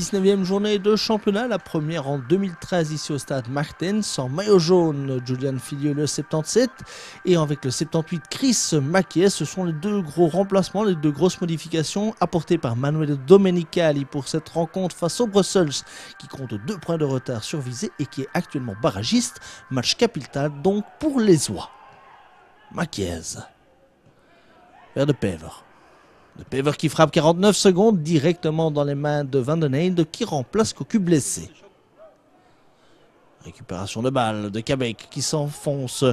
19e journée de championnat, la première en 2013 ici au stade Martens. En maillot jaune, Julian Filieux le 77 et avec le 78 Chris Maquies. Ce sont les deux gros remplacements, les deux grosses modifications apportées par Manuel Domenicali pour cette rencontre face au Brussels qui compte 2 points de retard sur Visé et qui est actuellement barragiste. Match capital donc pour les Oies. Maquies vers De Pever. De Pever qui frappe 49 secondes directement dans les mains de Van den Eynde qui remplace Cocu blessé. Récupération de balle de Kabek qui s'enfonce.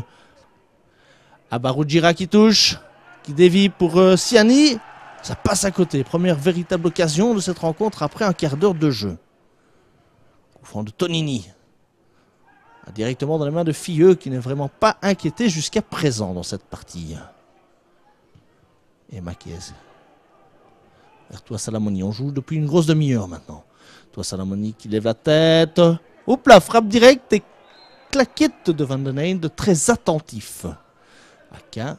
Abaroudjira qui touche, qui dévie pour Siani. Ça passe à côté. Première véritable occasion de cette rencontre après un quart d'heure de jeu. Coup franc de Tonini. Directement dans les mains de Filleux qui n'est vraiment pas inquiété jusqu'à présent dans cette partie. Et Maquies. Vers Toi Salamoni, on joue depuis une grosse demi-heure maintenant. Toi Salamoni qui lève la tête. Hop là, frappe directe et claquette de Van den Eynde, très attentif. Aka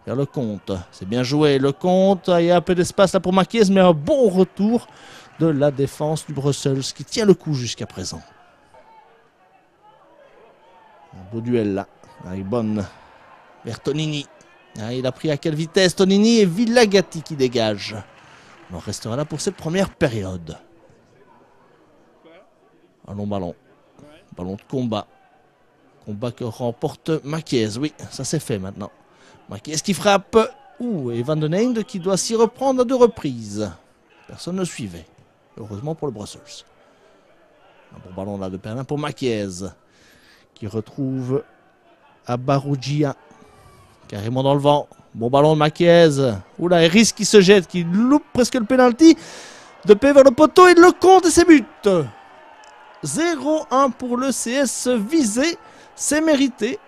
vers le compte. C'est bien joué, le compte. Il y a un peu d'espace là pour Maquies, mais un bon retour de la défense du Brussels qui tient le coup jusqu'à présent. Un beau duel là. Avec Bonne vers Tonini. Il a pris à quelle vitesse Tonini et Villagati qui dégage. On restera là pour cette première période. Un long ballon. Ballon de combat. Combat que remporte Maquies. Oui, ça c'est fait maintenant. Maquies qui frappe. Et Van den Eynde qui doit s'y reprendre à 2 reprises. Personne ne suivait. Heureusement pour le Brussels. Un bon ballon là de Perlin pour Maquies. Qui retrouve Abaroudjia. Carrément dans le vent. Bon ballon de Maquies. Oula, et risque qui se jette, qui loupe presque le penalty. De P vers le poteau et le compte et c'est but. 0-1 pour le CS Visé. C'est mérité.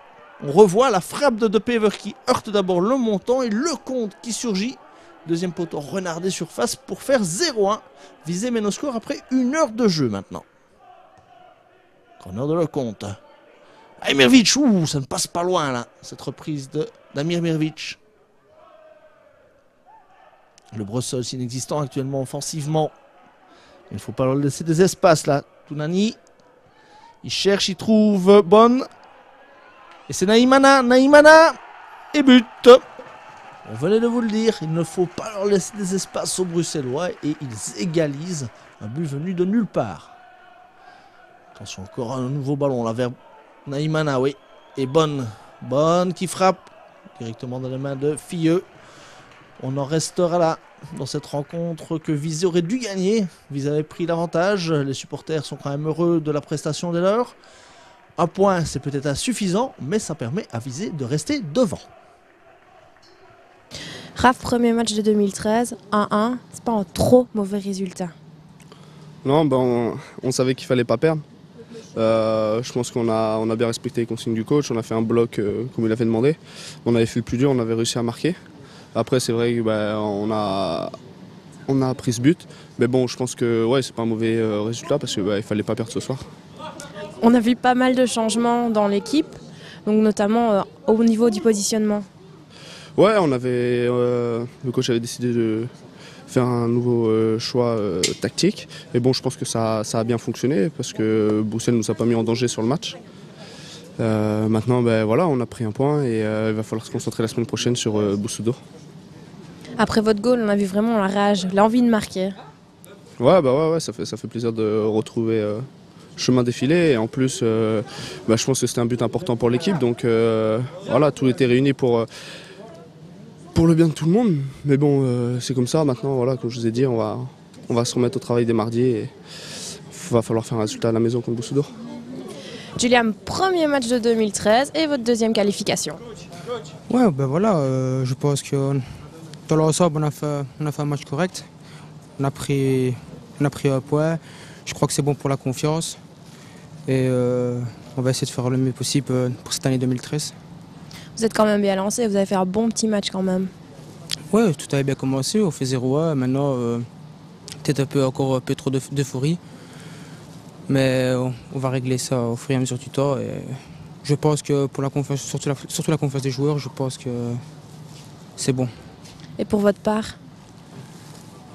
On revoit la frappe de Pever qui heurte d'abord le montant et le compte qui surgit. Deuxième poteau renardé surface pour faire 0-1. Visé mène au score après 1 heure de jeu maintenant. Corner de le compte. Mirvic, ça ne passe pas loin là, cette reprise d'Amir Mirvic. Le Brussels inexistant actuellement offensivement. Il ne faut pas leur laisser des espaces là. Tounani, il cherche, il trouve Bonne. Et c'est Naïmana, et but. On venait de vous le dire, il ne faut pas leur laisser des espaces aux Bruxellois et ils égalisent un but venu de nulle part. Attention, encore un nouveau ballon là vers Naïmana, oui. Et Bonne qui frappe directement dans les mains de Filleux. On en restera là dans cette rencontre que Visé aurait dû gagner. Visé avait pris l'avantage. Les supporters sont quand même heureux de la prestation des leurs. Un point, c'est peut-être insuffisant, mais ça permet à Visé de rester devant. Raph, premier match de 2013, 1-1. C'est pas un trop mauvais résultat. Non, on savait qu'il fallait pas perdre. Je pense qu'on a bien respecté les consignes du coach. On a fait un bloc comme il avait demandé. On avait fait le plus dur, on avait réussi à marquer. Après, c'est vrai qu'on a pris ce but. Mais bon, je pense que c'est pas un mauvais résultat parce qu'il fallait pas perdre ce soir. On a vu pas mal de changements dans l'équipe, donc notamment au niveau du positionnement. Ouais, le coach avait décidé de faire un nouveau choix tactique. Et bon, je pense que ça a bien fonctionné parce que Bruxelles ne nous a pas mis en danger sur le match. Maintenant, on a pris un point et il va falloir se concentrer la semaine prochaine sur Boussoudor. Après votre goal, on a vu vraiment la rage, l'envie de marquer. Ouais, ça fait plaisir de retrouver chemin défilé. Et en plus, je pense que c'était un but important pour l'équipe. Donc tout était réuni pour le bien de tout le monde. Mais bon, c'est comme ça. Maintenant, comme je vous ai dit, on va se remettre au travail dès mardi. Et il va falloir faire un résultat à la maison contre Boussoudor. Julian, premier match de 2013 et votre deuxième qualification. Ouais, je pense que dans l'ensemble, on a fait un match correct. On a pris un point. Je crois que c'est bon pour la confiance. Et on va essayer de faire le mieux possible pour cette année 2013. Vous êtes quand même bien lancé, vous avez fait un bon petit match quand même. Ouais, tout avait bien commencé, on fait 0-1. Maintenant, peut-être encore un peu trop d'euphorie. Mais on va régler ça au fur et à mesure du temps. Et je pense que pour la confiance, surtout la confiance des joueurs, je pense que c'est bon. Et pour votre part?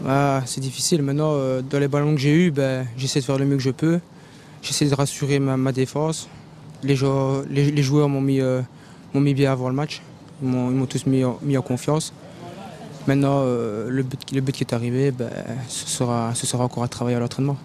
Ah, c'est difficile. Maintenant, dans les ballons que j'ai eus, j'essaie de faire le mieux que je peux. J'essaie de rassurer ma défense. Les joueurs m'ont mis bien avant le match. Ils m'ont tous mis en confiance. Maintenant, le but qui est arrivé, ce sera encore à travailler à l'entraînement.